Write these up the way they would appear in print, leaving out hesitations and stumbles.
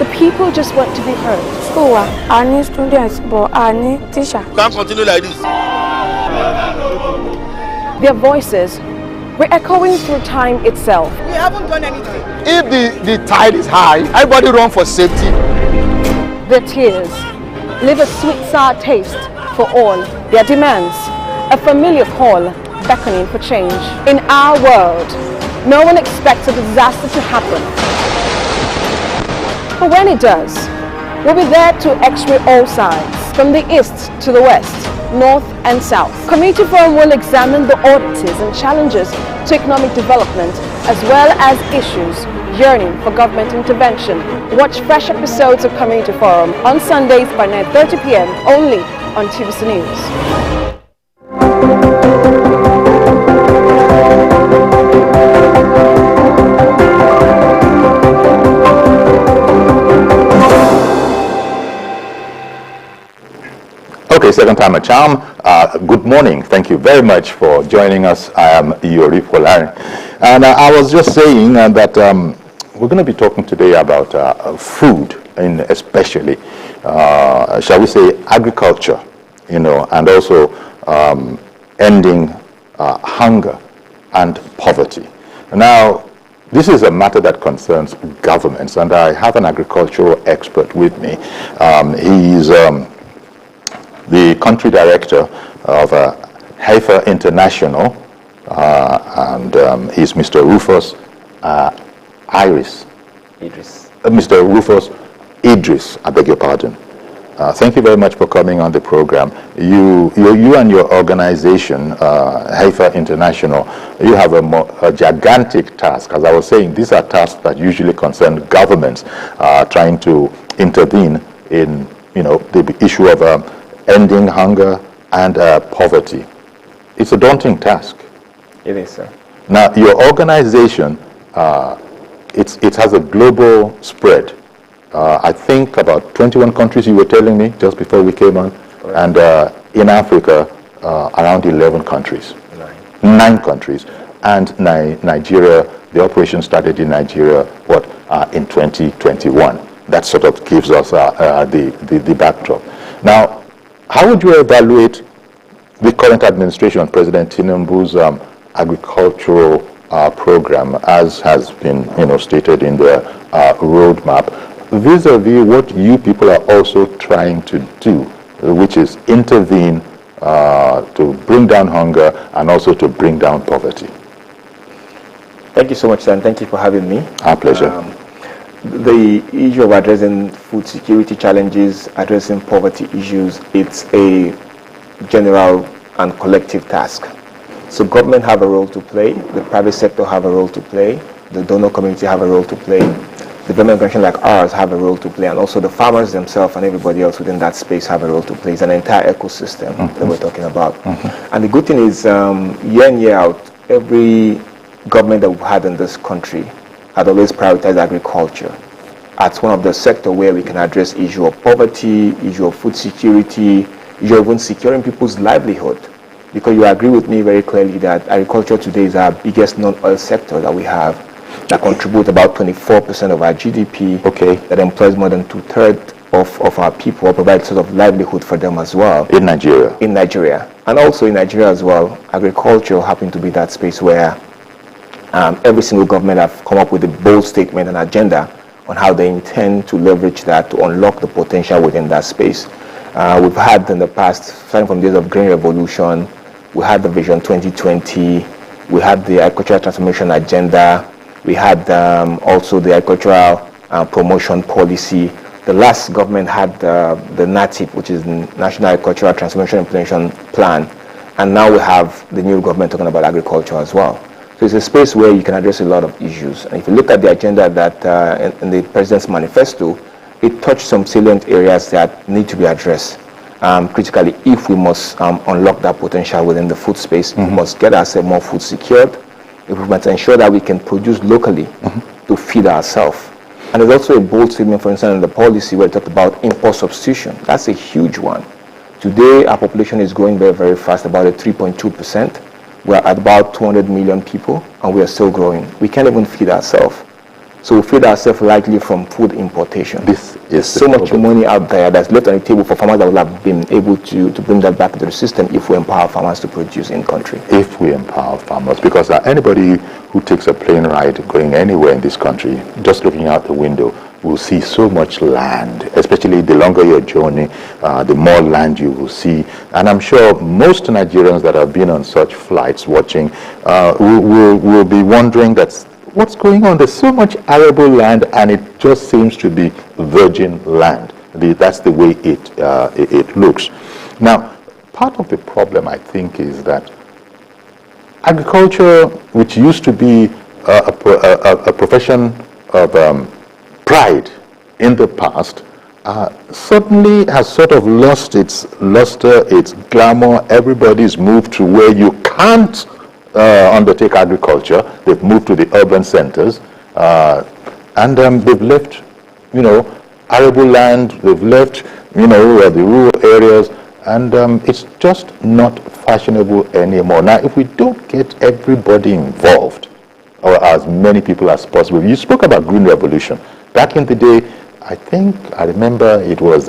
The people just want to be heard. School, I need students, but I need teachers. Can't continue like this. Their voices re-echoing through time itself. We haven't done anything. If the tide is high, everybody run for safety. Their tears leave a sweet sour taste for all. Their demands, a familiar call beckoning for change. In our world, no one expects a disaster to happen. But when it does, we'll be there to x-ray all sides, from the east to the west, north and south. Community Forum will examine the oddities and challenges to economic development, as well as issues yearning for government intervention. Watch fresh episodes of Community Forum on Sundays by 9:30 p.m. only on TVC News. Okay, second time a charm. Good morning. Thank you very much for joining us. I am Yori Polari. And I was just saying that we're going to be talking today about food, and especially, shall we say, agriculture, and also ending hunger and poverty. Now, this is a matter that concerns governments, and I have an agricultural expert with me. He is the country director of Heifer International, and he's Mr. Rufus Idris. Mr. Rufus Idris, I beg your pardon. Thank you very much for coming on the program. You and your organization, Heifer International, you have a gigantic task. As I was saying, these are tasks that usually concern governments trying to intervene in, the issue of ending hunger and poverty. It's a daunting task. It is, sir. Now, your organization, it has a global spread. I think about 21 countries you were telling me just before we came on, right. And in Africa, around 11 countries. Nine countries. And Nigeria, the operation started in Nigeria, in 2021. That sort of gives us the backdrop. Now, how would you evaluate the current administration, President TINUBU'S agricultural program, as has been, stated in the roadmap, vis-a-vis what you people are also trying to do, which is intervene to bring down hunger and also to bring down poverty? Thank you so much, sir, and thank you for having me. Our pleasure. The issue of addressing food security challenges, addressing poverty issues, it's a general and collective task. So government have a role to play, the private sector have a role to play, the donor community have a role to play, the government organizations like ours have a role to play, and also the farmers themselves and everybody else within that space have a role to play. It's an entire ecosystem that we're talking about. And the good thing is, year in, year out, every government that we've had in this country had always prioritized agriculture as one of the sectors where we can address issue of poverty, issue of food security, issue of even securing people's livelihood. Because you agree with me very clearly that agriculture today is our biggest non-oil sector that we have, that contributes about 24% of our GDP, that employs more than 2/3 of our people, or provides sort of livelihood for them as well. In Nigeria? In Nigeria. And also in Nigeria as well, agriculture happens to be that space where every single government have come up with a bold statement and agenda on how they intend to leverage that to unlock the potential within that space. We've had in the past, starting from days of Green Revolution, we had the Vision 2020, we had the Agricultural Transformation Agenda, we had also the Agricultural Promotion Policy. The last government had the NATIP, which is the National Agricultural Transformation Implementation Plan, and now we have the new government talking about agriculture as well. So it's a space where you can address a lot of issues. And if you look at the agenda that in the President's manifesto, it touched some salient areas that need to be addressed critically if we must unlock that potential within the food space. We must get ourselves more food secured. If we must ensure that we can produce locally to feed ourselves. And there's also a bold statement, for instance, in the policy where it talked about import substitution. That's a huge one. Today, our population is growing very, very fast, about at 3.2%. We're at about 200 million people, and we are still growing. We can't even feed ourselves. So we feed ourselves largely from food importation. This is so much money out there that's left on the table for farmers that will have been able to bring that back into the system if we empower farmers to produce in country. If we empower farmers, because anybody who takes a plane ride going anywhere in this country, just looking out the window, will see so much land, especially the longer your journey, the more land you will see. And I'm sure most Nigerians that have been on such flights watching will be wondering what's going on. There's so much arable land and it just seems to be virgin land. That's the way it looks. Now, part of the problem, I think, is that agriculture, which used to be a profession of pride in the past, suddenly has sort of lost its luster, its glamour. Everybody's moved to where you can't undertake agriculture. They've moved to the urban centers, and they've left, arable land. They've left, the rural areas, and it's just not fashionable anymore. Now, if we don't get everybody involved, or as many people as possible, you spoke about green revolution. Back in the day, I remember it was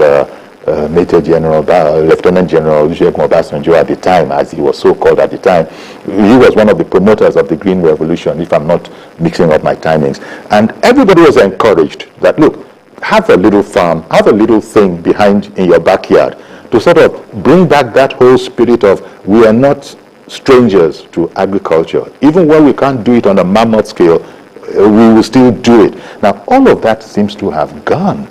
Major General, Lieutenant General Olusegun Obasanjo at the time, as he was so called at the time. He was one of the promoters of the Green Revolution, if I'm not mixing up my timings. And everybody was encouraged that, look, have a little farm, have a little thing behind in your backyard to sort of bring back that whole spirit of we are not strangers to agriculture. Even when we can't do it on a mammoth scale, we will still do it. Now, all of that seems to have gone.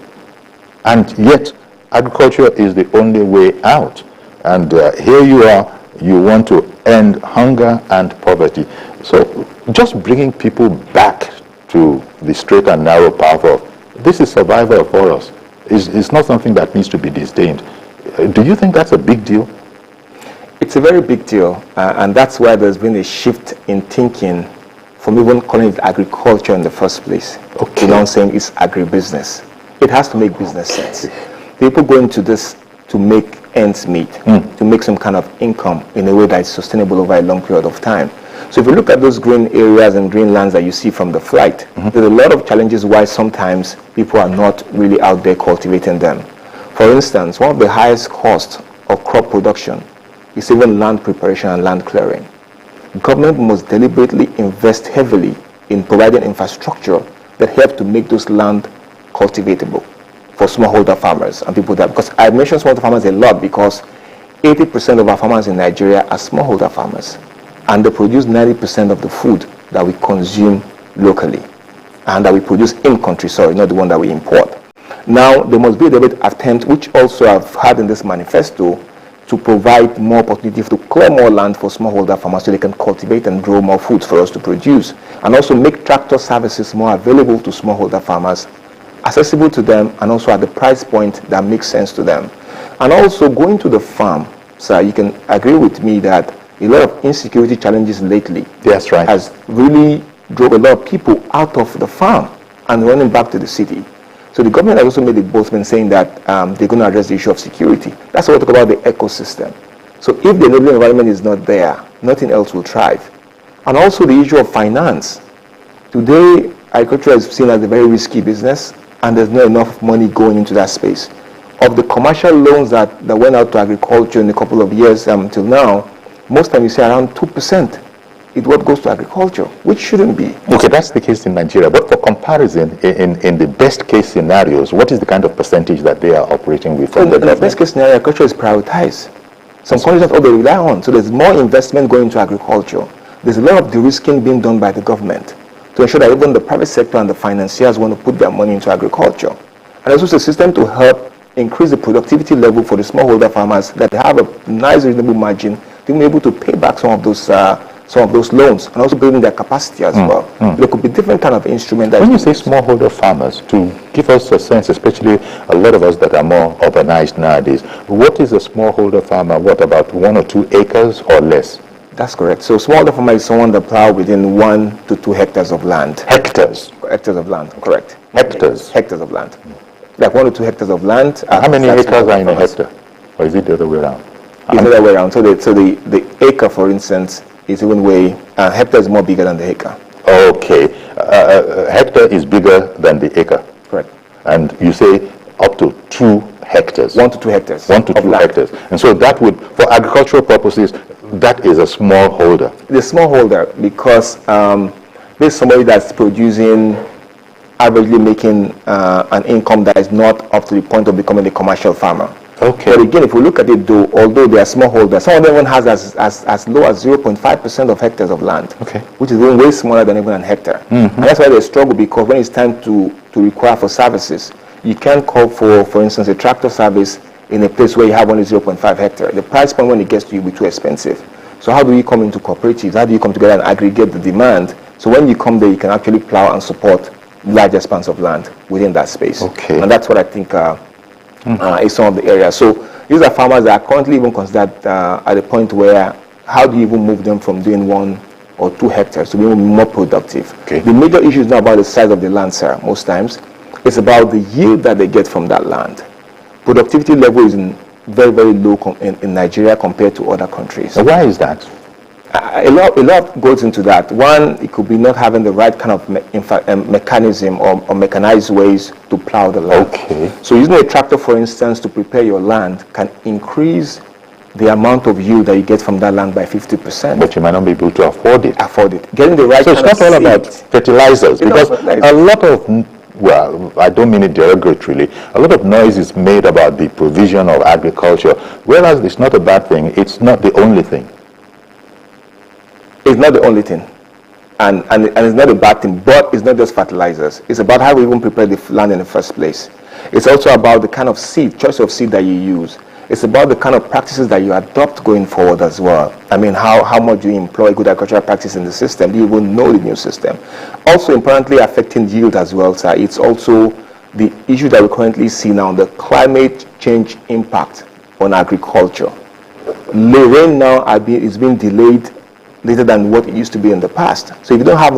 And yet, agriculture is the only way out. And here you are, you want to end hunger and poverty. So just bringing people back to the straight and narrow path of this is survival for us is not something that needs to be disdained. Do you think that's a big deal? It's a very big deal, and that's why there's been a shift in thinking from even calling it agriculture in the first place. Okay. Now saying it's agribusiness. It has to make business sense. People go into this to make ends meet, to make some kind of income in a way that is sustainable over a long period of time. So if you look at those green areas and green lands that you see from the flight, there's a lot of challenges why sometimes people are not really out there cultivating them. For instance, one of the highest costs of crop production is even land preparation and land clearing. Government must deliberately invest heavily in providing infrastructure that help to make those land cultivatable for smallholder farmers and people that, because I mention smallholder farmers a lot because 80% of our farmers in Nigeria are smallholder farmers, and they produce 90% of the food that we consume locally and that we produce in country, sorry, not the one that we import. Now, there must be a deliberate attempt, which also I've had in this manifesto, to provide more opportunity to clear more land for smallholder farmers so they can cultivate and grow more foods for us to produce, and also make tractor services more available to smallholder farmers, accessible to them, and also at the price point that makes sense to them. And also going to the farm, sir, you can agree with me that a lot of insecurity challenges lately That's right. has really drove a lot of people out of the farm and running back to the city. So the government has also made a boldment saying that they're going to address the issue of security. That's why we talk about the ecosystem. So if the enabling environment is not there, nothing else will thrive. And also the issue of finance. Today, agriculture is seen as a very risky business, and there's not enough money going into that space. Of the commercial loans that went out to agriculture in a couple of years till now, most time you say around 2% is what goes to agriculture, which shouldn't be. Okay, that's the case in Nigeria. But for comparison, in the best case scenarios, what is the kind of percentage that they are operating with from the In the best case scenario, agriculture is prioritized. Some countries that's all they rely on. So there's more investment going into agriculture. There's a lot of de-risking being done by the government to ensure that even the private sector and the financiers want to put their money into agriculture. And there's also a system to help increase the productivity level for the smallholder farmers, that they have a nice reasonable margin to be able to pay back some of those loans, and also building their capacity as well. There could be different kind of instrument. When you say smallholder farmers, to give us a sense, especially a lot of us that are more urbanized nowadays, what is a smallholder farmer? What, about 1 or 2 acres or less? That's correct. So smallholder farmer is someone that plow within 1 to 2 hectares of land. Hectares? Hectares of land, correct. Hectares? Hectares of land. Like 1 to 2 hectares of land. How many acres are in a hectare? Or is it the other way around? It's the other way around. So the acre, for instance, is even way, hectare is more bigger than the acre. Okay. Hectare is bigger than the acre. Correct. And you say up to 2 hectares. 1 to 2 hectares. 1 to 2 hectares. And so that would, for agricultural purposes, that is a smallholder. The smallholder, because there's somebody that's producing, averagely making an income that is not up to the point of becoming a commercial farmer. Okay. But again, if we look at it, though, although they are smallholders, some of them even has as low as 0.5% of hectares of land, okay, which is even way smaller than even an hectare. And that's why they struggle, because when it's time to require for services, you can't call for instance, a tractor service in a place where you have only 0.5 hectare. The price point when it gets to you will be too expensive. So how do you come into cooperatives? How do you come together and aggregate the demand? So when you come there, you can actually plow and support large expanse of land within that space. Okay. And that's what I think is some of the areas. So these are farmers that are currently even considered at a point where, how do you even move them from doing 1 or 2 hectares to be more productive? Okay. The major issue is not about the size of the land, sir, most times. It's about the yield that they get from that land. Productivity level is very, very low in Nigeria compared to other countries. So why is that? A lot goes into that. One, it could be not having the right kind of mechanism or mechanized ways to plow the land. Okay. So using a tractor, for instance, to prepare your land can increase the amount of yield that you get from that land by 50%. But you might not be able to afford it. Getting the right So it's kind not all of about seed. fertilizers, because a lot of, well, I don't mean it derogatorily, a lot of noise is made about the provision of agriculture, whereas it's not a bad thing, it's not the only thing. It's not the only thing, and it's not a bad thing, but it's not just fertilizers. It's about how we even prepare the land in the first place. It's also about the kind of seed, choice of seed that you use. It's about the kind of practices that you adopt going forward as well. I mean, how much do you employ good agricultural practice in the system? Do you even know the new system? Also, importantly, affecting yield as well, sir. It's also the issue that we currently see now, the climate change impact on agriculture. The rain now is being delayed later than what it used to be in the past. So if you don't have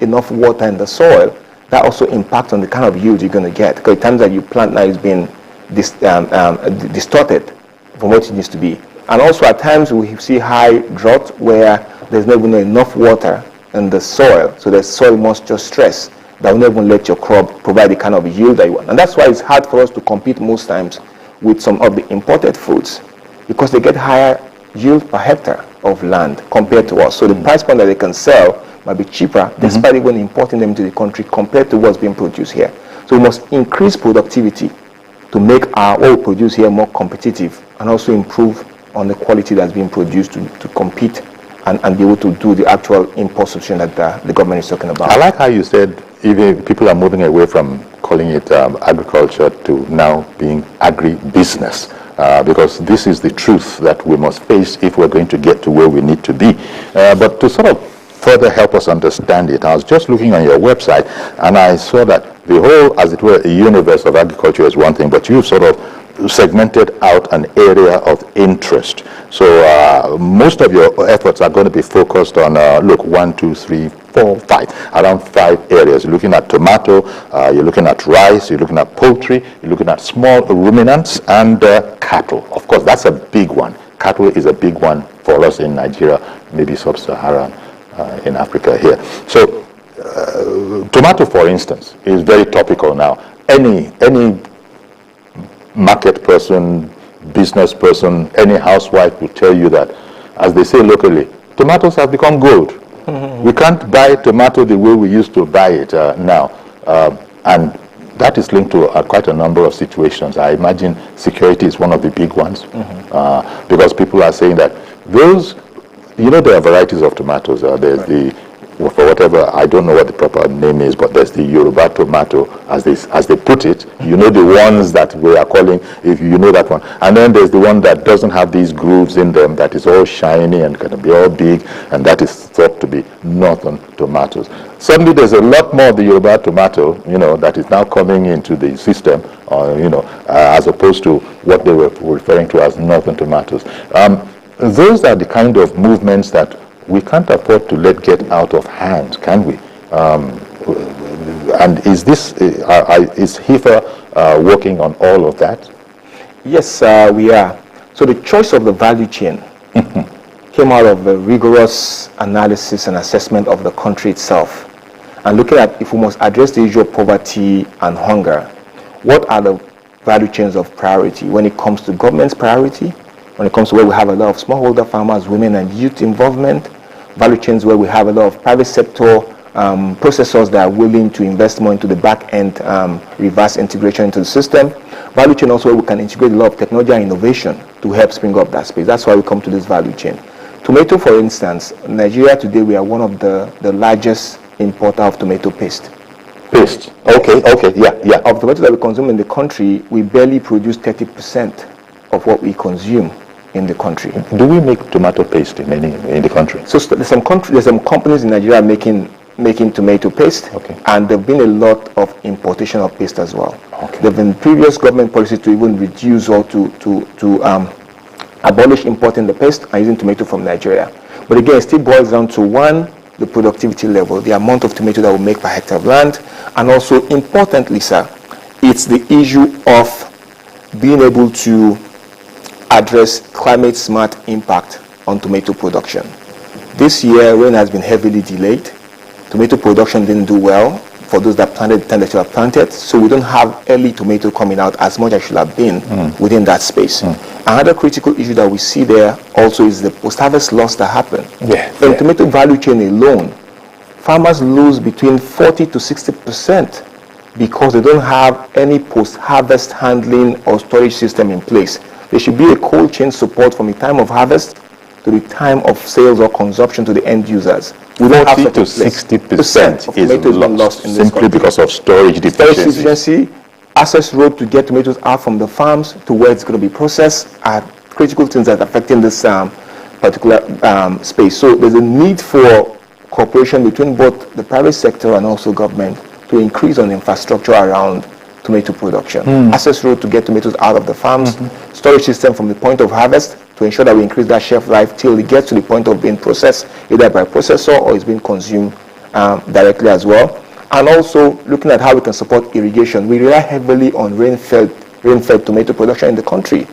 enough water in the soil, that also impacts on the kind of yield you're going to get. Because the times that you plant now is being distorted from what it used to be. And also at times we see high drought where there's not even enough water in the soil. So the soil moisture stress that will not even let your crop provide the kind of yield that you want. And that's why it's hard for us to compete most times with some of the imported foods, because they get higher yield per hectare of land compared to us. So the price point that they can sell might be cheaper despite even importing them to the country compared to what's being produced here. So we must increase productivity to make what we produce here more competitive, and also improve on the quality that's being produced to compete and be able to do the actual import substitution that the government is talking about. I like how you said even people are moving away from calling it agriculture to now being agribusiness. Because this is the truth that we must face if we're going to get to where we need to be. But to sort of further help us understand it, I was just looking on your website and I saw that the whole, as it were, a universe of agriculture is one thing, but you've sort of segmented out an area of interest. So most of your efforts are going to be focused on, look, 1, 2, 3, 4, 5, around 5 areas. You're looking at tomato, you're looking at rice, you're looking at poultry, you're looking at small ruminants, and cattle. Of course, that's a big one. Cattle is a big one for us in Nigeria, maybe sub-Saharan in Africa here. So tomato, for instance, is very topical now. Any market person, business person, any housewife will tell you that, as they say locally, tomatoes have become gold. We can't buy tomato the way we used to buy it now. And that is linked to quite a number of situations. I imagine security is one of the big ones, because people are saying that those, you know, there are varieties of tomatoes. There's the, for whatever, I don't know what the proper name is, but there's the Yoruba tomato, as they put it. You know, the ones that we are calling, if you know that one. And then there's the one that doesn't have these grooves in them, that is all shiny and going to be all big, and that is thought to be northern tomatoes. Suddenly there's a lot more of the Yoruba tomato, you know, that is now coming into the system, you know, as opposed to what they were referring to as northern tomatoes. Those are the kind of movements that we can't afford to let get out of hand, can we? And is this, is HIFA working on all of that? Yes, we are. So the choice of the value chain came out of a rigorous analysis and assessment of the country itself, and looking at if we must address the issue of poverty and hunger, what are the value chains of priority when it comes to government's priority, when it comes to where we have a lot of smallholder farmers, women and youth involvement, value chains where we have a lot of private sector processors that are willing to invest more into the back end, reverse integration into the system. Value chain also where we can integrate a lot of technology and innovation to help spring up that space. That's why we come to this value chain. Tomato, for instance, Nigeria today, we are one of the largest importer of tomato paste. Paste. Okay, yeah. Of tomato that we consume in the country, we barely produce 30% of what we consume in the country. Do we make tomato paste in the country? So there's some companies in Nigeria making tomato paste, and there've been a lot of importation of paste as well. There've been previous government policies to even reduce or to abolish importing the paste and using tomato from Nigeria. But again, it still boils down to one, the productivity level, the amount of tomato that we make per hectare of land, and also importantly, sir, it's the issue of being able to address climate smart impact on tomato production. This year, rain has been heavily delayed. Tomato production didn't do well for those that planted the time that you have planted, so we don't have early tomato coming out as much as should have been within that space. Another critical issue that we see there also is the post-harvest loss that happened. In tomato value chain alone, farmers lose between 40 to 60% because they don't have any post-harvest handling or storage system in place. There should be a cold chain support from the time of harvest to the time of sales or consumption to the end users. We don't have 40 to 60% is lost in this simply country. because of storage deficiency. Access road to get tomatoes out from the farms to where it's going to be processed are critical things that are affecting this particular space. So there's a need for cooperation between both the private sector and also government to increase on infrastructure around tomato production. Access road to get tomatoes out of the farms, storage system from the point of harvest to ensure that we increase that shelf life till it gets to the point of being processed either by processor or is being consumed directly as well. And also looking at how we can support irrigation. We rely heavily on rain-fed tomato production in the country.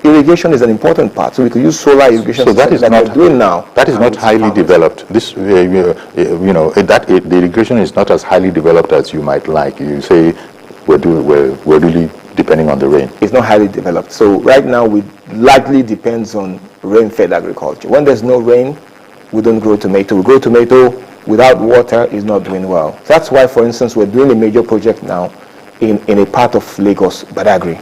Irrigation is an important part, so we could use solar irrigation. So that is like not we're doing now. That is not highly developed. This, the irrigation is not as highly developed as you might like. You say we're really depending on the rain. It's not highly developed. So right now, we largely depends on rain-fed agriculture. When there's no rain, we don't grow tomato. We grow tomato without water is not doing well. That's why, for instance, we're doing a major project now in a part of Lagos, Badagry.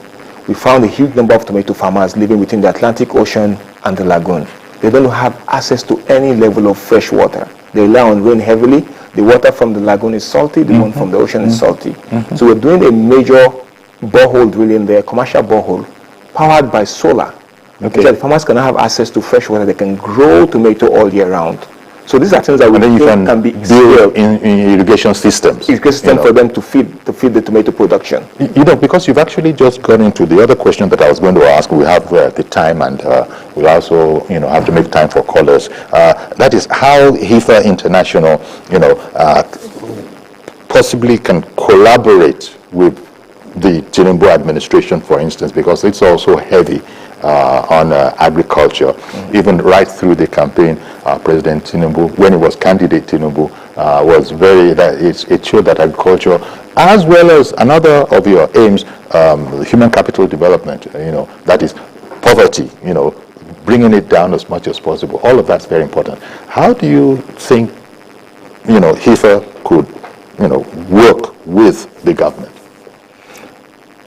We found a huge number of tomato farmers living within the Atlantic Ocean and the lagoon. They don't have access to any level of fresh water. They rely on rain heavily. The water from the lagoon is salty, the one from the ocean is salty. So we're doing a major borehole drilling there, commercial borehole, powered by solar. So that farmers can have access to fresh water. They can grow tomato all year round. So these are things that we think can be built in irrigation systems. Irrigation system for them to feed the tomato production. Because you've actually just gone into the other question that I was going to ask. We have the time, and we'll also have to make time for callers. That is how HIFA International possibly can collaborate with the Tinubu administration, for instance, because it's also heavy on agriculture. Even right through the campaign, President Tinubu, when he was candidate Tinubu, was it showed that agriculture, as well as another of your aims, human capital development, that is poverty, bringing it down as much as possible. All of that's very important. How do you think, HIFA could, work with the government?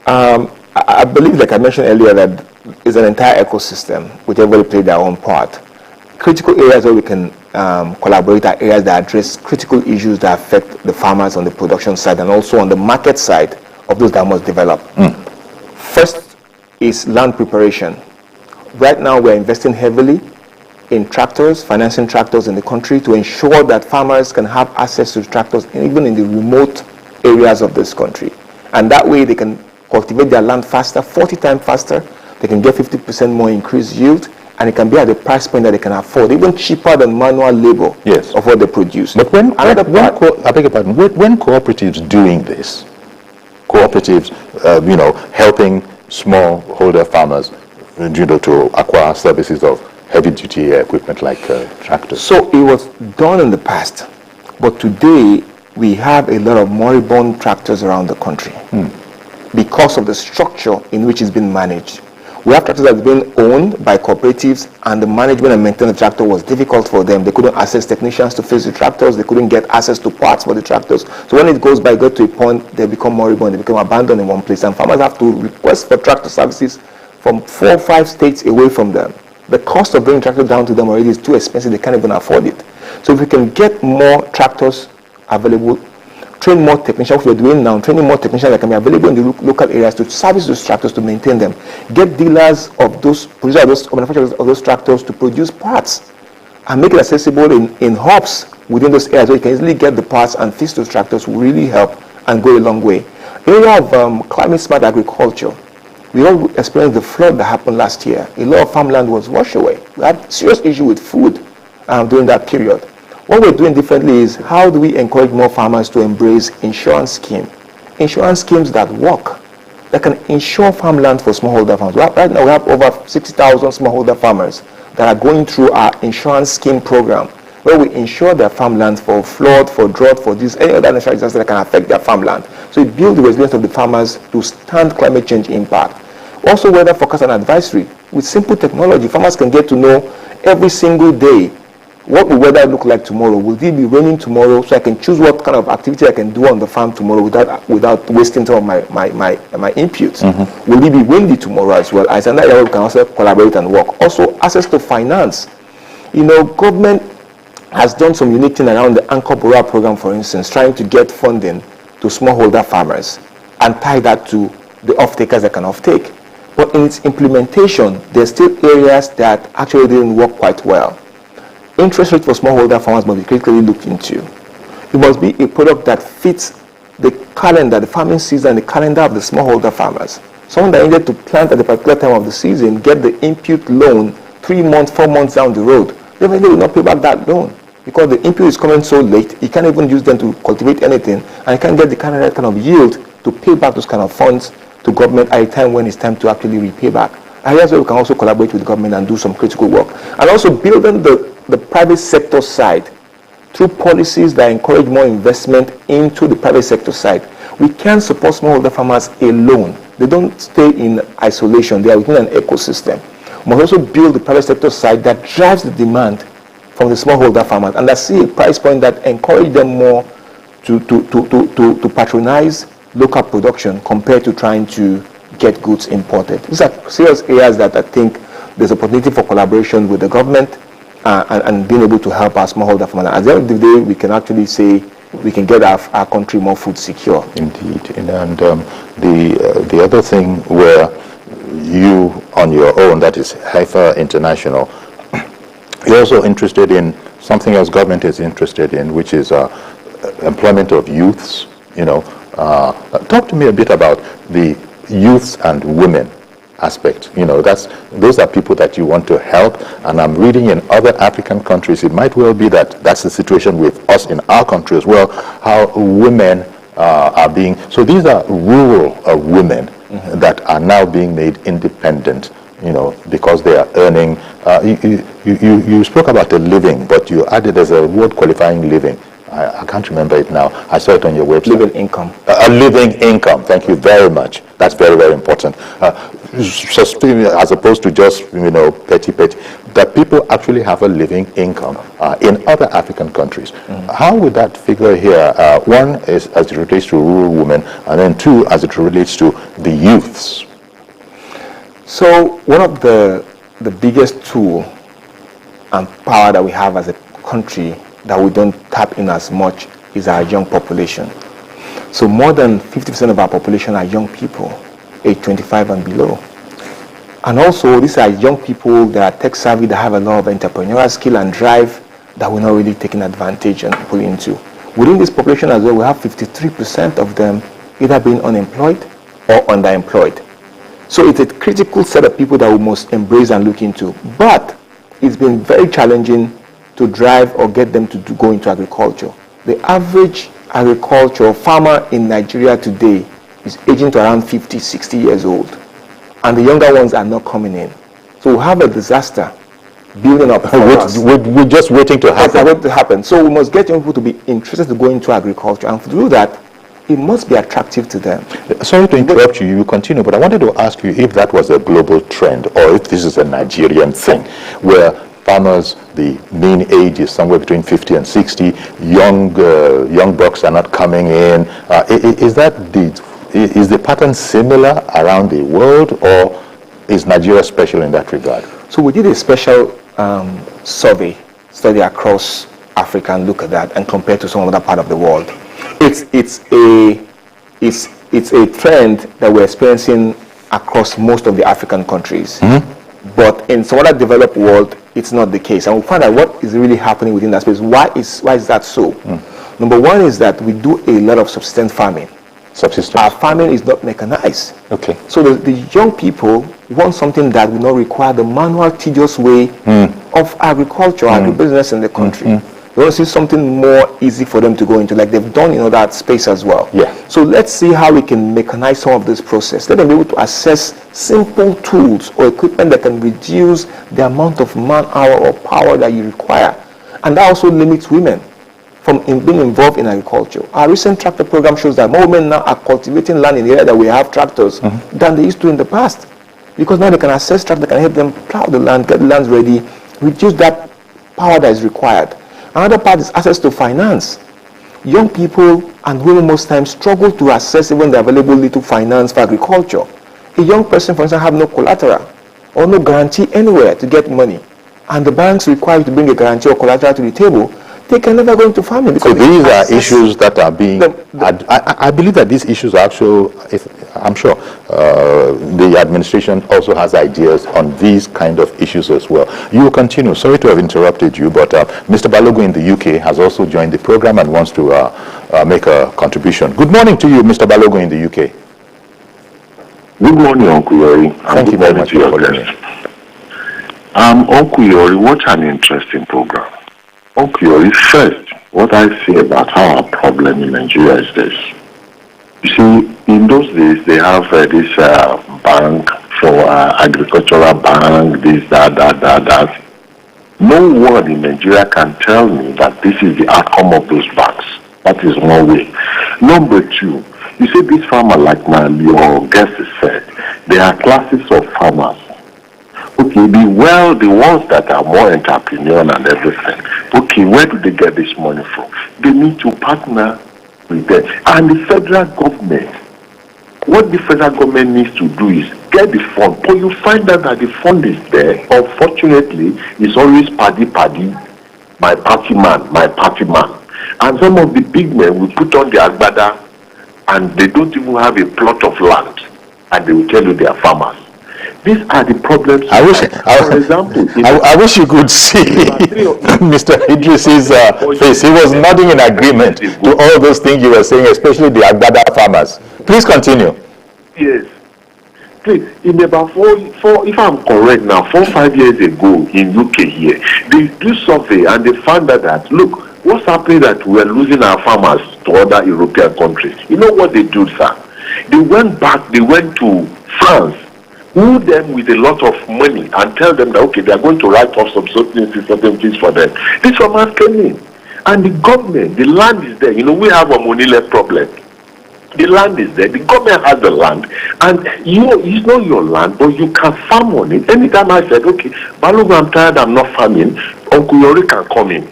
I believe, like I mentioned earlier, that it's an entire ecosystem, which everybody play their own part. Critical areas where we can collaborate are areas that address critical issues that affect the farmers on the production side and also on the market side of those that must develop. First is land preparation. Right now, we're investing heavily in tractors, financing tractors in the country to ensure that farmers can have access to tractors even in the remote areas of this country. And that way they can cultivate their land faster, 40 times faster. They can get 50% more increased yield, and it can be at a price point that they can afford, even cheaper than manual labor of what they produce. But when cooperatives doing this, helping smallholder farmers, to acquire services of heavy-duty equipment like tractors? So it was done in the past, but today we have a lot of moribund tractors around the country because of the structure in which it's been managed. We have tractors that have been owned by cooperatives, and the management and maintenance of the tractor was difficult for them. They couldn't access technicians to fix the tractors. They couldn't get access to parts for the tractors. So when it goes by, go to a point, they become moribund. They become abandoned in one place, and farmers have to request for tractor services from 4 or 5 states away from them. The cost of bringing tractor down to them already is too expensive. They can't even afford it. So if we can get more tractors available, train more technicians, which we're doing now, training more technicians that can be available in the local areas to service those tractors, to maintain them, get dealers of those, producers of those, or manufacturers of those tractors to produce parts, and make it accessible in hubs within those areas where you can easily get the parts and fix those tractors will really help and go a long way. Area of climate smart agriculture. We all experienced the flood that happened last year. A lot of farmland was washed away. We had serious issue with food during that period. What we're doing differently is how do we encourage more farmers to embrace insurance schemes that work, that can insure farmland for smallholder farmers. Right now we have over 60,000 smallholder farmers that are going through our insurance scheme program, where we insure their farmlands for flood, for drought, for this, any other natural disaster that can affect their farmland. So it builds the resilience of the farmers to stand climate change impact. Also weather forecast and advisory. With simple technology, farmers can get to know every single day what will weather look like tomorrow. Will it be raining tomorrow, so I can choose what kind of activity I can do on the farm tomorrow without wasting some of my inputs. Will it be windy tomorrow as well? As another area we can also collaborate and work. Also access to finance. You know, government has done some unique thing around the Anchor Borrower program, for instance, trying to get funding to smallholder farmers and tie that to the off-takers that can off-take. But in its implementation, there's still areas that actually didn't work quite well. Interest rate for smallholder farmers must be critically looked into. It must be a product that fits the calendar, the farming season, the calendar of the smallholder farmers. Someone that needed to plant at a particular time of the season, get the input loan 3 months, 4 months down the road, they will not pay back that loan because the input is coming so late, you can't even use them to cultivate anything, and you can't get the kind of yield to pay back those kind of funds to government at a time when it's time to actually repay back. Areas where we can also collaborate with government and do some critical work. And also building the private sector side through policies that encourage more investment into the private sector side. We can't support smallholder farmers alone. They don't stay in isolation. They are within an ecosystem. We must also build the private sector side that drives the demand from the smallholder farmers, and I see a price point that encourage them more to patronize local production compared to trying to get goods imported. These are serious areas that I think there's opportunity for collaboration with the government and being able to help our smallholder farmers. At the end of the day, we can actually say we can get our country more food secure. Indeed. And the other thing where you on your own, that is Heifer International, you're also interested in something else government is interested in, which is employment of youths. You know, talk to me a bit about the youths and women aspect. You know, those are people that you want to help, and I'm reading in other African countries, it might well be that that's the situation with us in our country as well, how women are being, so these are rural women that are now being made independent, you know, because they are earning, you spoke about the living, but you added there's a word qualifying living. I can't remember it now. I saw it on your website. Living income. A living income. Thank you very much. That's very, very important. As opposed to just, you know, petty. That people actually have a living income in other African countries. How would that figure here? One is as it relates to rural women, and then two, as it relates to the youths. So one of the biggest tool and power that we have as a country that we don't tap in as much is our young population. So more than 50% of our population are young people, age 25 and below. And also these are young people that are tech savvy, that have a lot of entrepreneurial skill and drive that we're not really taking advantage and put into. Within this population as well, we have 53% of them either being unemployed or underemployed. So it's a critical set of people that we must embrace and look into. But it's been very challenging to drive or get them to go into agriculture. The average agricultural farmer in Nigeria today is aging to around 50, 60 years old. And the younger ones are not coming in. So we have a disaster building up. We're just waiting to happen. Waiting to happen. So we must get young people to be interested to go into agriculture, and to do that, it must be attractive to them. Sorry to interrupt you, you continue, but I wanted to ask you if that was a global trend or if this is a Nigerian thing where farmers, the mean age is somewhere between 50 and 60, young bucks are not coming in. Is the pattern similar around the world, or is Nigeria special in that regard? So we did a special study across Africa and look at that and compare to some other part of the world. It's a trend that we're experiencing across most of the African countries. Mm-hmm. But in some other developed world, it's not the case. And we'll find out what is really happening within that space. Why is that so? Number one is that we do a lot of subsistence farming. Our farming is not mechanized. Okay. So the young people want something that will not require the manual, tedious way of agriculture, agribusiness in the country. They want to see something more easy for them to go into, like they've done in that space as well. Yeah. So let's see how we can mechanize some of this process. Let them be able to access simple tools or equipment that can reduce the amount of man-hour or power that you require. And that also limits women from being involved in agriculture. Our recent tractor program shows that more women now are cultivating land in the area that we have tractors than they used to in the past. Because now they can access tractors that can help them plow the land, get the lands ready, reduce that power that is required. Another part is access to finance. Young people and women most times struggle to access even the available little finance for agriculture. A young person, for instance, have no collateral or no guarantee anywhere to get money. And the banks require you to bring a guarantee or collateral to the table. They can never go into farming. So these are issues that are being, I believe that these issues are actually, I'm sure the administration also has ideas on these kind of issues as well. You will continue. Sorry to have interrupted you, but Mr. Balogun in the UK has also joined the program and wants to make a contribution. Good morning to you, Mr. Balogun in the UK. Good morning, Uncle Yori. Thank you very much for calling me. Uncle Yori, what an interesting program. Uncle Yori, first, what I say about our problem in Nigeria is this. You see, in those days, they have this bank for agricultural bank, this, that. No one in Nigeria can tell me that this is the outcome of those banks. That is one way. Number two, you see, this farmer, like your guest said, there are classes of farmers. Okay, the ones that are more entrepreneurial and everything. Okay, where do they get this money from? They need to partner with them. And the federal government, what the federal government needs to do is get the fund. But you find out that the fund is there. Unfortunately, it's always paddy, my party man. And some of the big men will put on their agbada and they don't even have a plot of land. And they will tell you they are farmers. These are the problems. For example, I wish you could see Mr. Idris's face. He was nodding in agreement to all those things you were saying, especially the Agbada farmers. Please continue. Yes. Please, in about if I'm correct now, 4 or 5 years ago in UK here, they do survey and they found out that, look, what's happening that we're losing our farmers to other European countries. You know what they do, sir? They went to France, woo them with a lot of money and tell them that, okay, they are going to write off some certain things for them. These farmers came in. And the government, the land is there. You know, we have a money-led problem. The land is there. The government has the land. And it's not your land, but you can farm on it. Anytime I said, okay, Balogun, I'm tired, I'm not farming, Uncle Yori can come in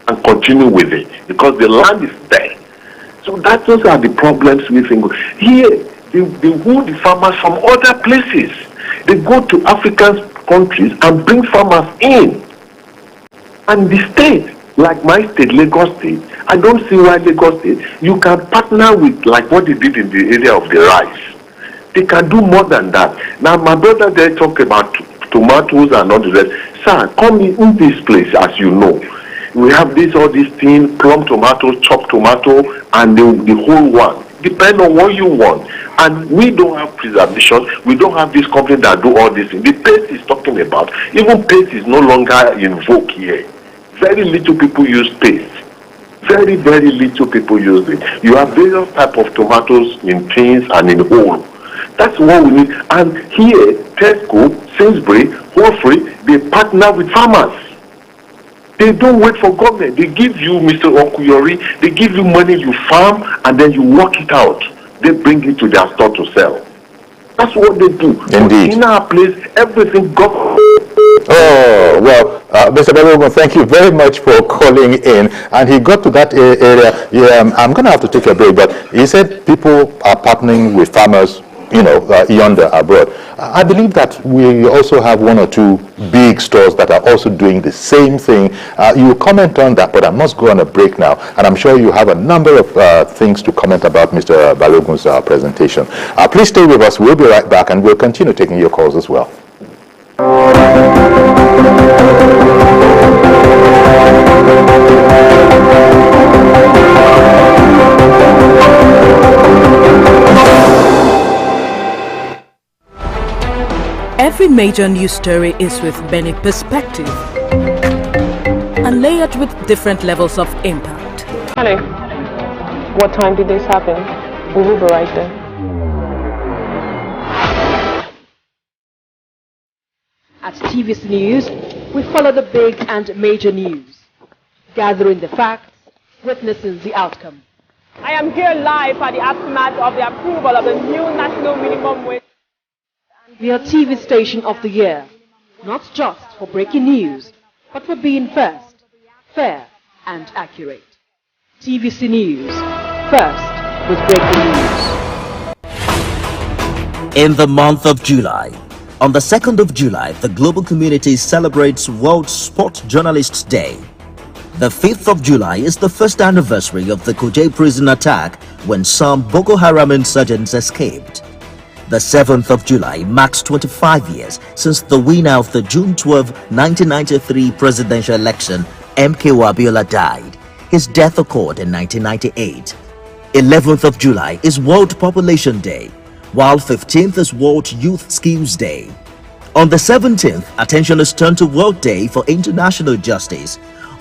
and continue with it. Because the land is there. So those are the problems we think. Here, they woo the farmers from other places. They go to African countries and bring farmers in. And the state, like my state, Lagos State, I don't see why Lagos State, you can partner with like what they did in the area of the rice. They can do more than that. Now my brother there talked about tomatoes and all the rest. Sir, come in this place, as you know. We have all these things, plum tomato, chopped tomato, and the whole one. Depend on what you want. And we don't have preservation. We don't have this company that do all this. The paste is talking about, even paste is no longer in vogue here. Very little people use paste. Very, very little people use it. You have various types of tomatoes in tins and in whole. That's what we need. And here, Tesco, Sainsbury, Hofree, they partner with farmers. They don't wait for government. They give you, Mr. Okuyori, they give you money, you farm, and then you work it out. They bring it to their store to sell. That's what they do. Indeed. But in our place, everything government. Oh, well, Mr. Balogun, thank you very much for calling in. And he got to that area. Yeah, I'm going to have to take a break, but he said people are partnering with farmers, yonder abroad. I believe that we also have one or two big stores that are also doing the same thing. You comment on that, but I must go on a break now. And I'm sure you have a number of things to comment about Mr. Balogun's presentation. Please stay with us. We'll be right back, and we'll continue taking your calls as well. Every major news story is with many perspectives and layered with different levels of impact. Honey, what time did this happen? We will be right there. At TV's News, we follow the big and major news, gathering the facts, witnessing the outcome. I am here live at the aftermath of the approval of the new national minimum wage. We are TV Station of the Year, not just for breaking news, but for being first, fair and accurate. TVC News, first with breaking news. In the month of July, on the 2nd of July, the global community celebrates World Sport Journalists Day. The 5th of July is the first anniversary of the Kuje prison attack when some Boko Haram insurgents escaped. The 7th of July marks 25 years since the winner of the June 12, 1993 presidential election, MKO Abiola, died. His death occurred in 1998. 11th of July is World Population Day, while 15th is World Youth Skills Day. On the 17th, attention is turned to World Day for International Justice,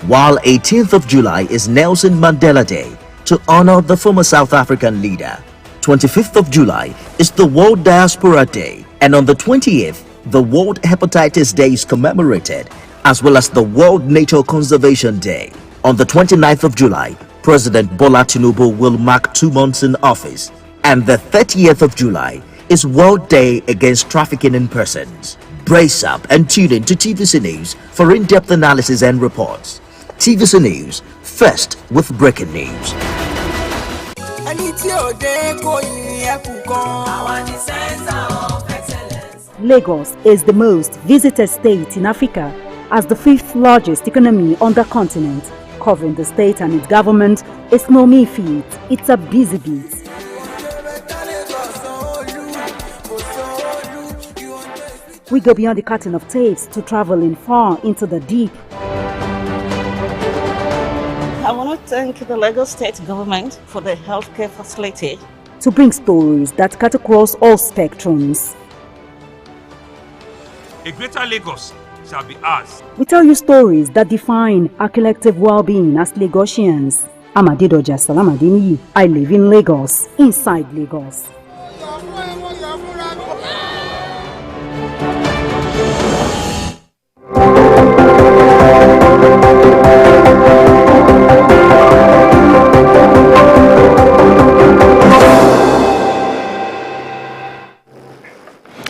while 18th of July is Nelson Mandela Day to honor the former South African leader. 25th of July is the World Diaspora Day, and on the 20th, the World Hepatitis Day is commemorated, as well as the World Nature Conservation Day. On the 29th of July, President Bola Tinubu will mark 2 months in office, and the 30th of July is World Day Against Trafficking in Persons. Brace up and tune in to TVC News for in-depth analysis and reports. TVC News, first with breaking news. Lagos is the most visited state in Africa as the 5th largest economy on the continent. Covering the state and its government is no mean feat, it's a busy beat. We go beyond the curtain of tapes to traveling far into the deep. I want to thank the Lagos State government for the healthcare facility. To bring stories that cut across all spectrums. A greater Lagos shall be ours. We tell you stories that define our collective well-being as Lagosians. I'm Adedoja Salamadini. I live in Lagos, inside Lagos.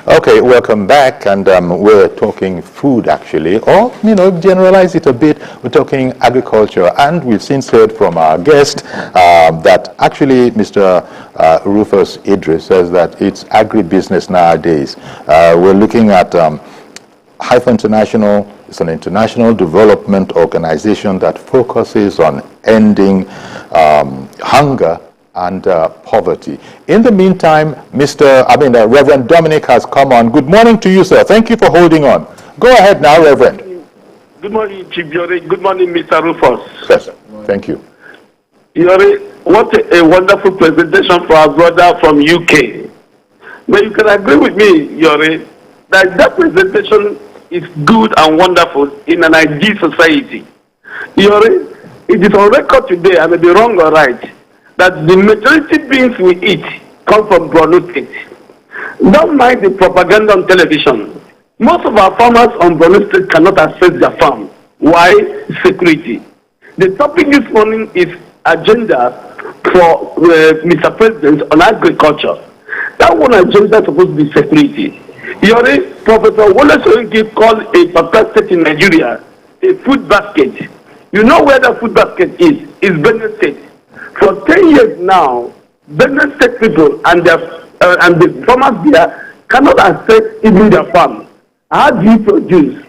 Okay, welcome back, and we're talking food actually, or generalize it a bit. We're talking agriculture, and we've since heard from our guest that actually Mr. Rufus Idris says that it's agribusiness nowadays. We're looking at Hypha International. It's an international development organization that focuses on ending hunger and poverty. In the meantime, Reverend Dominic has come on. Good morning to you, sir. Thank you for holding on. Go ahead now, Reverend. Good morning, Chief Yori. Good morning, Mr. Rufus. Yes, thank you. Yori, what a wonderful presentation for our brother from UK. But you can agree with me, Yori, that presentation is good and wonderful in an ideal society. Yori, it is on record today, I may be wrong or right, that the majority beans we eat come from Borno State. Don't mind the propaganda on television. Most of our farmers on Borno State cannot access their farm. Why? Security. The topic this morning is agenda for Mr. President on agriculture. That one agenda is supposed to be security. Professor Wole Soyinka called a particular state in Nigeria a food basket. You know where the food basket is? It's Benue State. For 10 years now, Benue State people and the farmers there cannot access even their farm. How do you produce?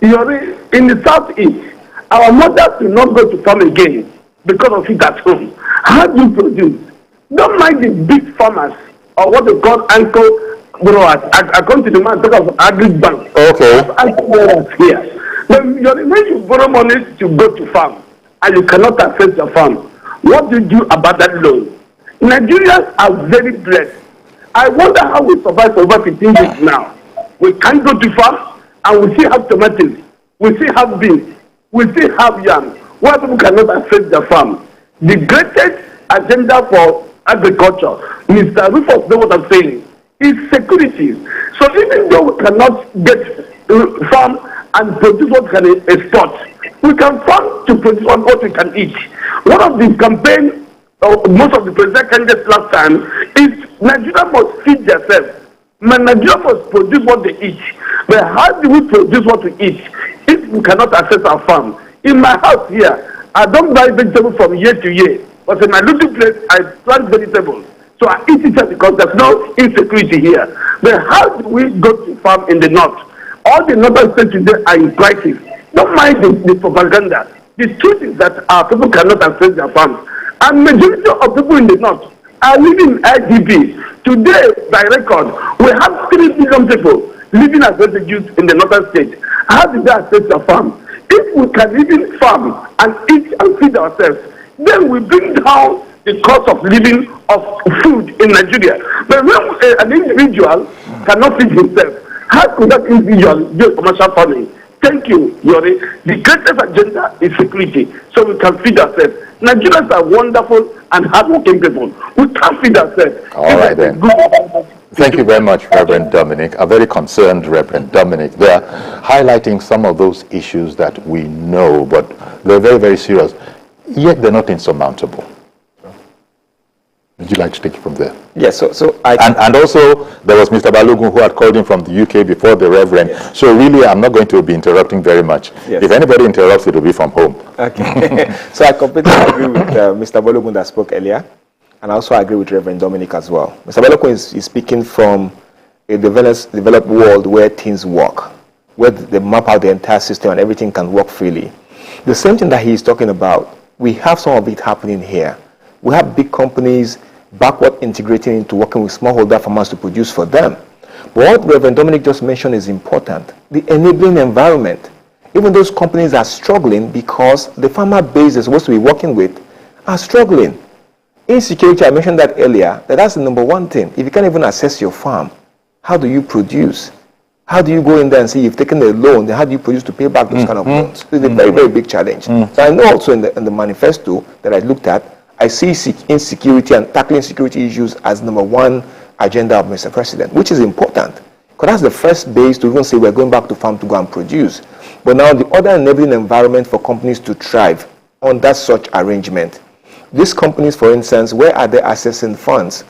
In the southeast, our mothers will not go to farm again because of it at home. How do you produce? Don't mind the big farmers or what they call anchor growers. I come to the man talk of Agric bank. Okay. Anchor growers here. But when you borrow money to go to farm and you cannot access your farm, what do you do about that loan? Nigerians are very blessed. I wonder how we survive for over 15 years now. We can't go to farm and we still have tomatoes. We still have beans. We still have yam. Why people cannot access their farm? The greatest agenda for agriculture, Mr. Rufus knows what I'm saying, is security. So even though we cannot get farm and produce what we can export, we can farm to produce what we can eat. One of the campaign, most of the president candidates last time, is Nigeria must feed themselves. Nigeria must produce what they eat. But how do we produce what we eat if we cannot access our farm? In my house here, I don't buy vegetables from year to year. But in my little place, I plant vegetables. So I eat it because there's no insecurity here. But how do we go to farm in the north? All the northern states today are in crisis. Don't mind the propaganda. The truth is that our people cannot access their farms. And majority of people in the north are living in IDP. Today, by record, we have 3 million people living as refugees in the northern state. How did they access their farm? If we can even farm and eat and feed ourselves, then we bring down the cost of living of food in Nigeria. But when an individual cannot feed himself, how could that individual do commercial farming? Thank you, Yori. The greatest agenda is security, so we can feed ourselves. Nigerians are wonderful and hardworking people. We can't feed ourselves. All right then. Thank you very much, Reverend Dominic. A very concerned Reverend Dominic there, highlighting some of those issues that we know, but they're very, very serious, yet they're not insurmountable. Would you like to take it from there? Yes, and also there was Mr. Balogun who had called in from the UK before the Reverend. Yes. So really, I'm not going to be interrupting very much. Yes. If anybody interrupts, it will be from home. Okay. So I completely agree with Mr. Balogun that spoke earlier, and I also agree with Reverend Dominic as well. Mr. Balogun is speaking from a developed world where things work, where they map out the entire system and everything can work freely. The same thing that he is talking about, we have some of it happening here. We have big companies backward integrating into working with smallholder farmers to produce for them. But what Reverend Dominic just mentioned is important. The enabling environment. Even those companies are struggling because the farmer base they're supposed to be working with are struggling. Insecurity, I mentioned that earlier, that's the number one thing. If you can't even access your farm, how do you produce? How do you go in there and say you've taken a loan, then how do you produce to pay back those kind of loans? It's a very, very big challenge. So I know also in the manifesto that I looked at, I see insecurity and tackling security issues as number one agenda of Mr. President, which is important. Because that's the first base to even say we're going back to farm to go and produce. But now the other enabling environment for companies to thrive under such arrangement. These companies, for instance, where are they accessing funds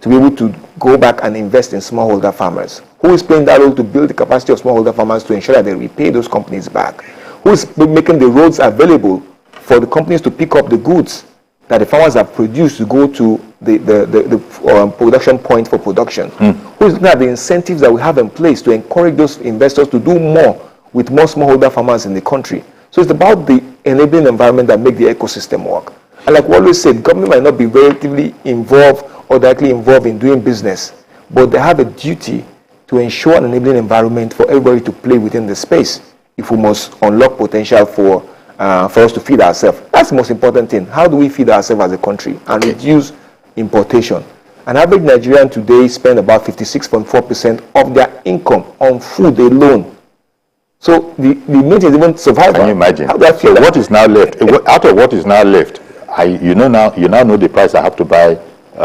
to be able to go back and invest in smallholder farmers? Who is playing that role to build the capacity of smallholder farmers to ensure that they repay those companies back? Who is making the roads available for the companies to pick up the goods that the farmers have produced to go to the production point for production? Who is looking at the incentives that we have in place to encourage those investors to do more with more smallholder farmers in the country? So it's about the enabling environment that make the ecosystem work. And like we always said, government might not be relatively involved or directly involved in doing business, but they have a duty to ensure an enabling environment for everybody to play within the space if we must unlock potential for us to feed ourselves. That's the most important thing. How do we feed ourselves as a country and reduce importation? An average Nigerian today spend about 56.4% of their income on food alone. So the meat is even survival. Can you imagine? So what is now left? Out of what is now left, you now know the price I have to buy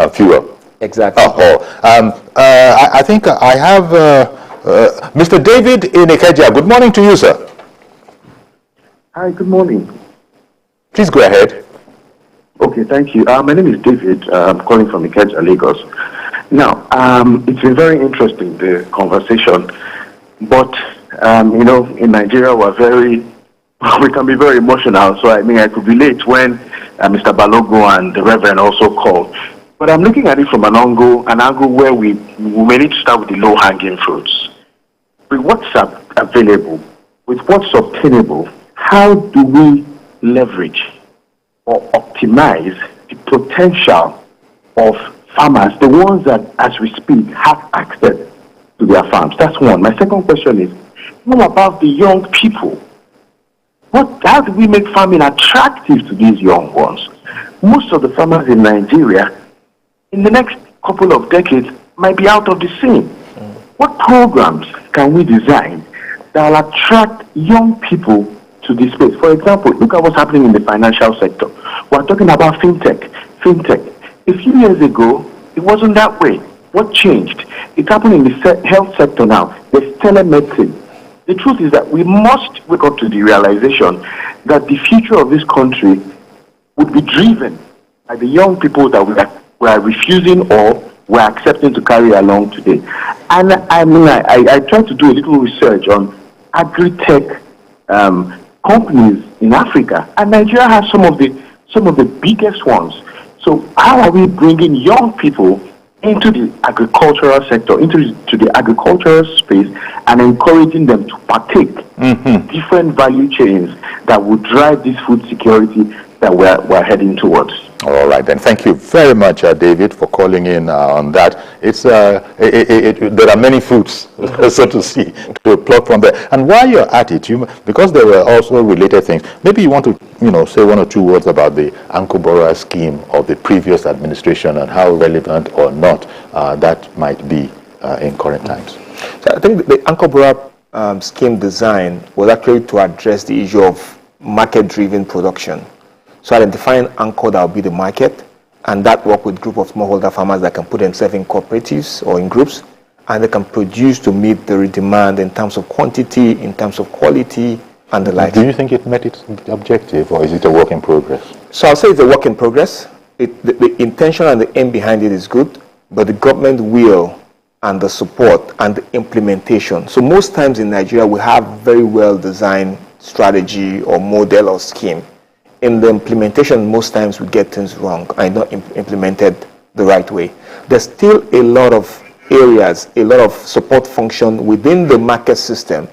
fuel. Exactly. I think I have Mr. David in IKEJA. Good morning to you, sir. Hi, good morning. Please go ahead. Okay, thank you. My name is David. I'm calling from IKEJA, Lagos. Now, it's been very interesting, the conversation. But, in Nigeria, we can be very emotional. So, I could relate when Mr. Balogun and the Reverend also called. But I'm looking at it from an angle where we may need to start with the low-hanging fruits. With what's available, with what's obtainable, how do we leverage or optimize the potential of farmers, the ones that, as we speak, have access to their farms? That's one. My second question is, what about the young people? How do we make farming attractive to these young ones? Most of the farmers in Nigeria, in the next couple of decades, might be out of the scene. What programs can we design that will attract young people to this space? For example, look at what's happening in the financial sector. We're talking about fintech. A few years ago, it wasn't that way. What changed? It's happening in the health sector now. There's telemedicine. The truth is that we must wake up to the realization that the future of this country would be driven by the young people that we are refusing or we're accepting to carry along today. And I tried to do a little research on agri-tech companies in Africa, and Nigeria has some of the biggest ones. So how are we bringing young people into the agricultural sector, into the agricultural space, and encouraging them to partake in different value chains that will drive this food security that we're heading towards? All right, then. Thank you very much, David, for calling in on that. It's there are many fruits, so to see, to pluck from there. And while you're at it, because there were also related things, maybe you want to, say one or two words about the Ankobora scheme of the previous administration and how relevant or not that might be in current times. So I think the Ankobora scheme design was actually to address the issue of market-driven production. So identifying anchor that will be the market, and that work with group of smallholder farmers that can put themselves in cooperatives or in groups, and they can produce to meet the demand in terms of quantity, in terms of quality, and the like. Do you think it met its objective, or is it a work in progress? So I'll say it's a work in progress. The intention and the aim behind it is good, but the government will and the support and the implementation. So most times in Nigeria, we have very well designed strategy or model or scheme. In the implementation, most times we get things wrong and not implemented the right way. There's still a lot of areas, a lot of support function within the market system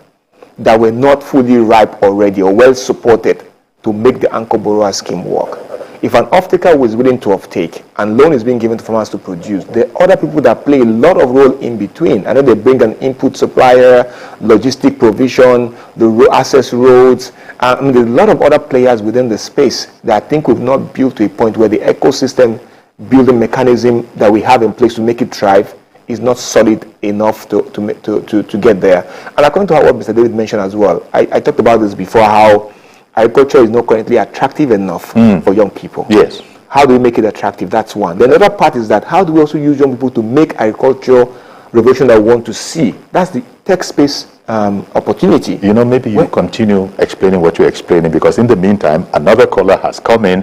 that were not fully ripe already or well supported to make the Ankobora scheme work. If an off-taker was willing to off-take and loan is being given to farmers to produce, there are other people that play a lot of role in between. I know they bring an input supplier, logistic provision, the access roads. There's a lot of other players within the space that I think we've not built to a point where the ecosystem building mechanism that we have in place to make it thrive is not solid enough to get there. And according to what Mr. David mentioned as well, I talked about this before, how agriculture is not currently attractive enough for young people. Yes. How do we make it attractive? That's one. The other part is that how do we also use young people to make agriculture revolution that we want to see? That's the tech space opportunity. Maybe you continue explaining what you're explaining, because in the meantime, another caller has come in.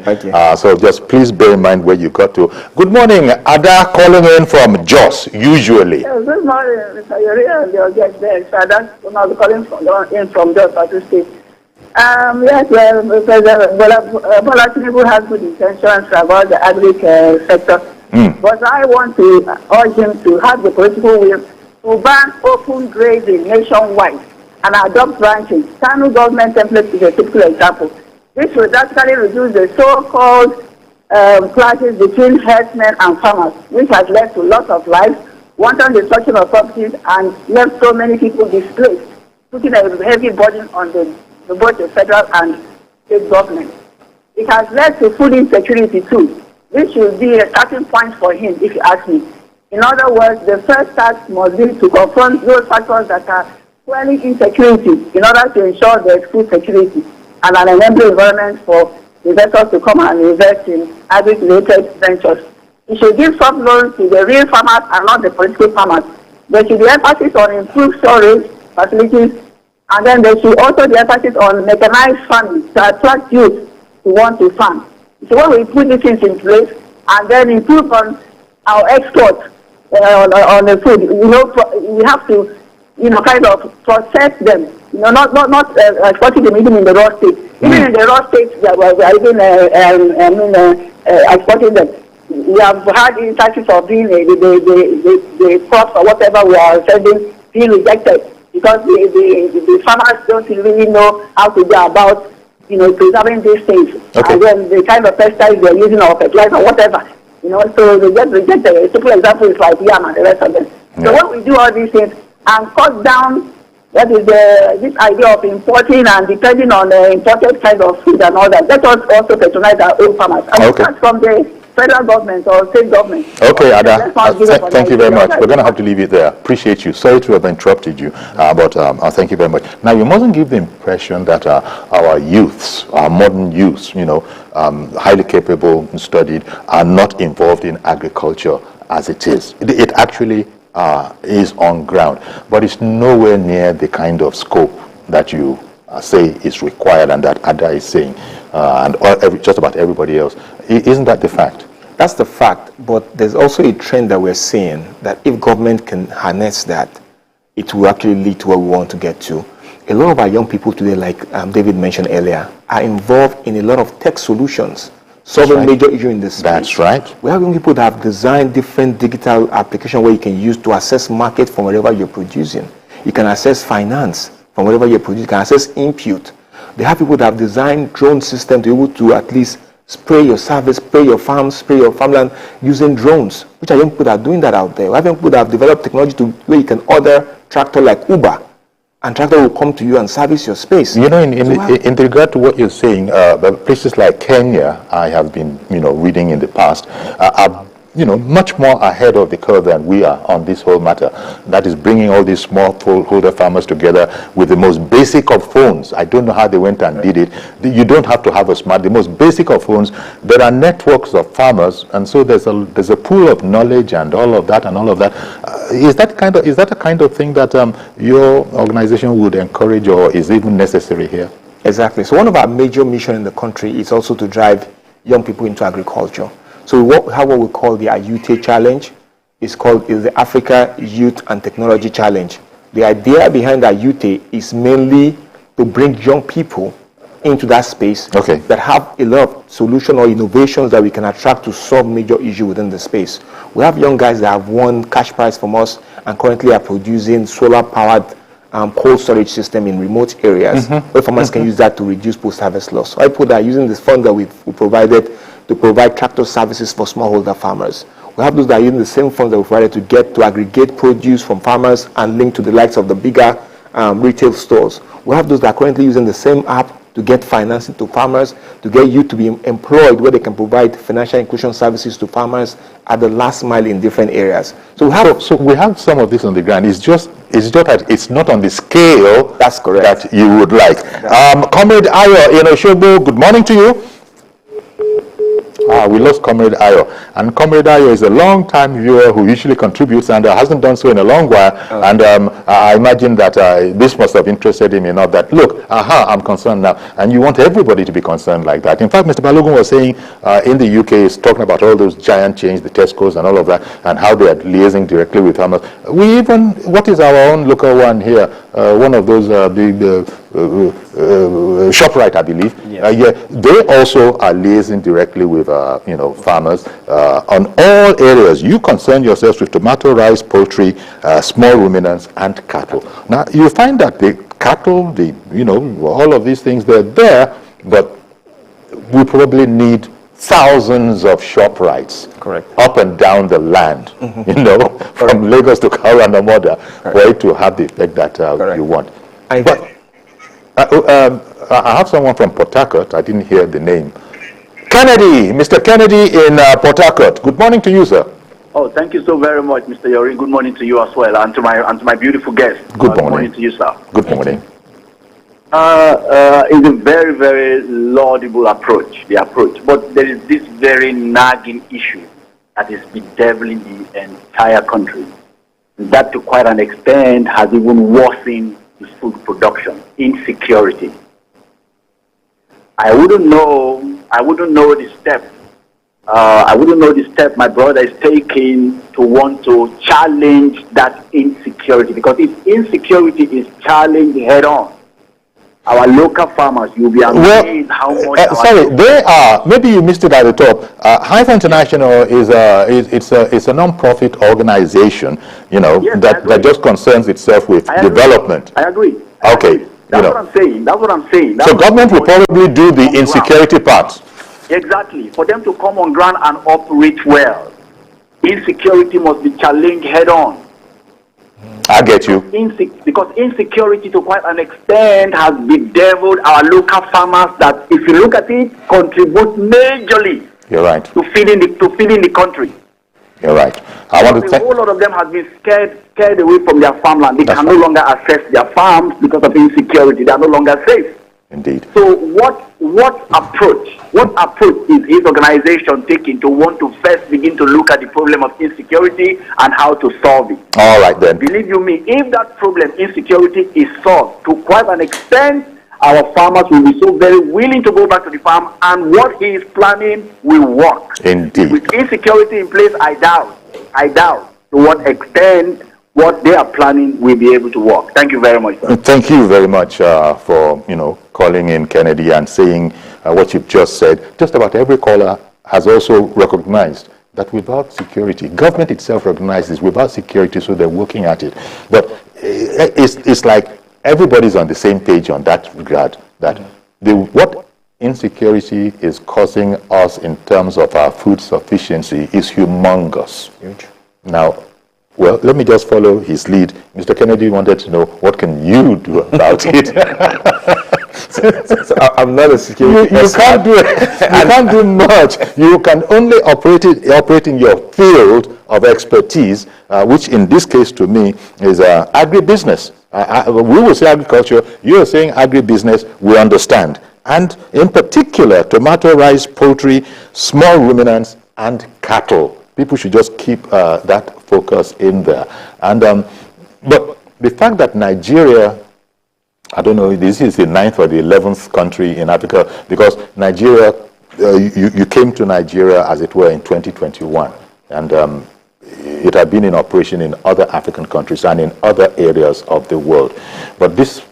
So just please bear in mind where you got to. Good morning, ADAH calling in from Jos, usually. Yes, good morning, Mr. Yuri and your guest there. So that's calling from Jos, Plateau State. Yes, President Bola Tinubu has good intentions about the Agric sector, but I want to urge him to have the political will to ban open grazing nationwide and adopt ranching. Kano government template is a typical example. This will drastically reduce the so-called clashes between herdsmen and farmers, which has led to loss of lives, wanton destruction of properties, and left so many people displaced, putting a heavy burden on both the federal and state government. It has led to food insecurity too. This should be a starting point for him, if you ask me. In other words, the first task must be to confront those factors that are fueling insecurity in order to ensure there's food security and an enabling environment for investors to come and invest in agri-related ventures. You should give soft loans to the real farmers and not the political farmers. There should be emphasis on improved storage facilities, and then there should also be emphasis on mechanized farming to attract youth to want to farm. So when we put these things in place and then improve on our export on the food, we have to, kind of process them, not exporting them even in the raw state. Even in the raw state, we are even exporting them. We have had instances of being the crops or whatever we are sending being rejected because the farmers don't really know how to go about, preserving these things. Okay. And then the kind of pesticides they're using or fertilizer or whatever, so they get rejected. A simple example is like yam and the rest of them. Yeah. So when we do all these things and cut down, that is this idea of importing and depending on the imported kind of food and all that, let us also patronize our own farmers. And start from the federal government or state government. Okay, Ada, thank you very much. We're going to have to leave it there. Appreciate you. Sorry to have interrupted you, but thank you very much. Now, you mustn't give the impression that our youths, our modern youths, highly capable and studied, are not involved in agriculture as it is. It actually is on ground, but it's nowhere near the kind of scope that you say is required and that ADAH is saying, and just about everybody else. Isn't that the fact? That's the fact, but there's also a trend that we're seeing that if government can harness that, it will actually lead to what we want to get to. A lot of our young people today, like David mentioned earlier, are involved in a lot of tech solutions, solving major issues in this space. That's right. We have young people that have designed different digital applications where you can use to assess market from wherever you're producing. You can assess finance from wherever you're producing. You can assess input. They have people that have designed drone systems to be able to at least spray your service, spray your farm, spray your farmland using drones, which are young people that are doing that out there. We have young people that have developed technology to where you can order tractor like Uber, and tractor will come to you and service your space. In regard to what you're saying, places like Kenya, I have been, reading in the past, are much more ahead of the curve than we are on this whole matter. That is bringing all these smallholder farmers together with the most basic of phones. I don't know how they went and did it. You don't have to have the most basic of phones. There are networks of farmers, and so there's a pool of knowledge and all of that. Is that a kind of thing that your organization would encourage, or is even necessary here? Exactly. So one of our major missions in the country is also to drive young people into agriculture. So we have what we call the Ayute Challenge. It's the Africa Youth and Technology Challenge. The idea behind Ayute is mainly to bring young people into that space that have a lot of solutions or innovations that we can attract to solve major issues within the space. We have young guys that have won cash prize from us and currently are producing solar-powered cold storage system in remote areas where farmers can use that to reduce post-harvest loss. So I put that using this fund that we provided to provide tractor services for smallholder farmers. We have those that are using the same funds that we provided to aggregate produce from farmers and link to the likes of the bigger retail stores. We have those that are currently using the same app to get financing to farmers, to get youth to be employed where they can provide financial inclusion services to farmers at the last mile in different areas. So we have some of this on the ground. It's just that it's not on the scale that's correct that you would like. Comrade Ayo in Oshobo, good morning to you. We lost Comrade Ayo. And Comrade Ayo is a long-time viewer who usually contributes and hasn't done so in a long while. And I imagine that this must have interested him enough that, look, I'm concerned now. And you want everybody to be concerned like that. In fact, Mr. Balogun was saying in the UK, he's talking about all those giant chains, the Tesco's and all of that, and how they are liaising directly with farmers. What is our own local one here? One of those big ShopRite, I believe. Yes. They also are liaising directly with farmers on all areas. You concern yourselves with tomato, rice, poultry, small ruminants, and cattle. Now you find that the cattle, all of these things, they're there, but we probably need thousands of ShopRites up and down the land, from Lagos to Karandamoda, for it to have the effect that you want. I have someone from Port Harcourt. I didn't hear the name. Kennedy, Mr. Kennedy in Port Harcourt. Good morning to you, sir. Oh, thank you so very much, Mr. Yori. Good morning to you as well, and to my beautiful guest. Good morning to you, sir. Good morning. It's a very, very laudable approach, but there is this very nagging issue that is bedeviling the entire country. That, to quite an extent, has even worsened the food production, insecurity. I wouldn't know the step. I wouldn't know the step my brother is taking to want to challenge that insecurity, because if insecurity is challenged head on, our local farmers, you'll be amazed how much. Sorry, they are. Maybe you missed it at the top. Hive International is a non-profit organization, that just concerns itself with development. I agree. Okay. That's what I'm saying. That's what I'm saying. So government will probably do the insecurity part. Exactly. For them to come on ground and operate well, insecurity must be challenged head on. I get you. Because insecurity, to quite an extent, has bedeviled our local farmers that, if you look at it, contribute majorly. You're right. To feeding the country. You're right. I want to a whole lot of them have been scared away from their farmland. They can no longer access their farms because of insecurity. They are no longer safe. Indeed. So what approach is his organization taking to want to first begin to look at the problem of insecurity and how to solve it? All right then. Believe you me, if that problem, insecurity, is solved to quite an extent, our farmers will be so very willing to go back to the farm, and what he is planning will work. Indeed. With insecurity in place, I doubt to what extent what they are planning will be able to work. Thank you very much, sir. Thank you very much for calling in, Kennedy, and saying what you've just said. Just about every caller has also recognized that without security, government itself recognizes without security, so they're working at it. But it's like everybody's on the same page on that regard, that what insecurity is causing us in terms of our food sufficiency is humongous. Huge. Now, well, let me just follow his lead. Mr. Kennedy wanted to know, what can you do about it? So I'm not a security you can't do it. You can't do much. You can only operate in your field of expertise, which in this case to me is agribusiness. We will say agriculture. You are saying agribusiness. We understand. And in particular, tomato, rice, poultry, small ruminants, and cattle. People should just keep that focus in there. And but the fact that Nigeria, I don't know, this is the 9th or the 11th country in Africa, because Nigeria, you came to Nigeria, as it were, in 2021, and it had been in operation in other African countries and in other areas of the world. But this,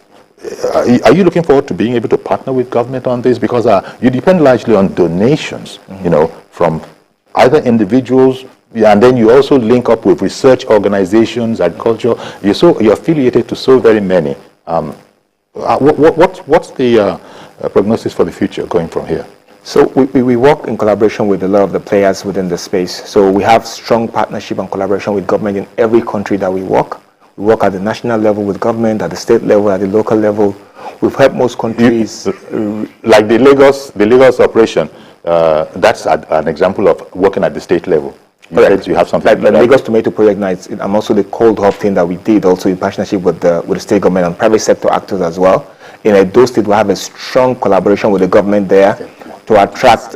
are you looking forward to being able to partner with government on this? Because you depend largely on donations, from either individuals, and then you also link up with research organizations, agriculture. You're affiliated to so very many. What's the prognosis for the future going from here? So we work in collaboration with a lot of the players within the space. So we have strong partnership and collaboration with government in every country that we work. We work at the national level with government, at the state level, at the local level. We've helped most countries. Like the Lagos operation, that's an example of working at the state level. You have something like the Lagos Tomato Project Nights, and also the cold hop thing that we did also in partnership with the state government and private sector actors as well. In Edo State, we have a strong collaboration with the government there to attract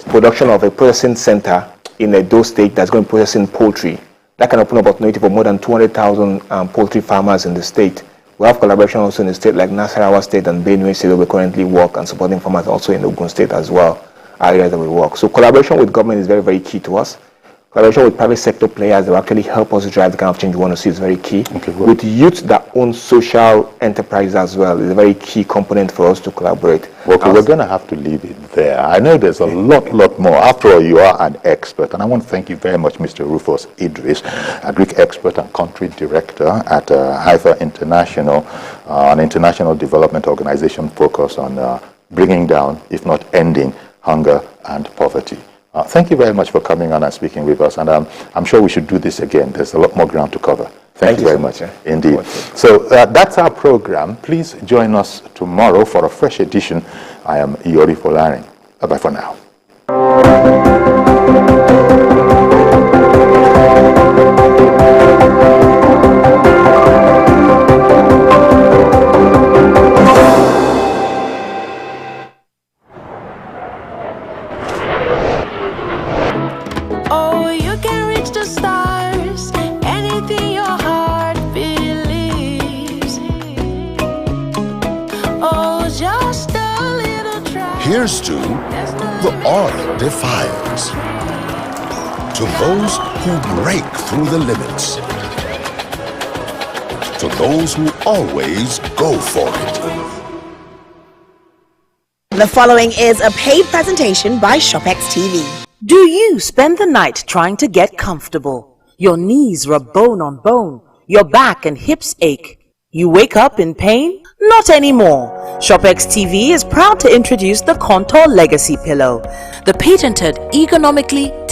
production of a processing center in Edo State that's going to processing poultry. That can open up opportunity for more than 200,000 poultry farmers in the state. We have collaboration also in the state like Nasarawa State and Benue State, where we currently work, and supporting farmers also in Ogun State as well, areas that we work. So collaboration with government is very, very key to us. Collaboration with private sector players that will actually help us drive the kind of change we want to see is very key. Okay, with youth that own social enterprise as well is a very key component for us to collaborate. Okay, we're going to have to leave it there. I know there's a lot more. After all, you are an expert, and I want to thank you very much, Mr. Rufus Idris, Agric expert and country director at Haifa International, an international development organization focused on bringing down, if not ending, hunger and poverty. Thank you very much for coming on and speaking with us, and I'm sure we should do this again. There's a lot more ground to cover. Thank you very much, indeed. So that's our program. Please join us tomorrow for a fresh edition. I am Iyori Folarin. Bye-bye for now. Here's to the odd defiers. To those who break through the limits. To those who always go for it. The following is a paid presentation by ShopX TV. Do you spend the night trying to get comfortable? Your knees rub bone on bone. Your back and hips ache. You wake up in pain? Not anymore. ShopX TV is proud to introduce the Contour Legacy Pillow. The patented ergonomically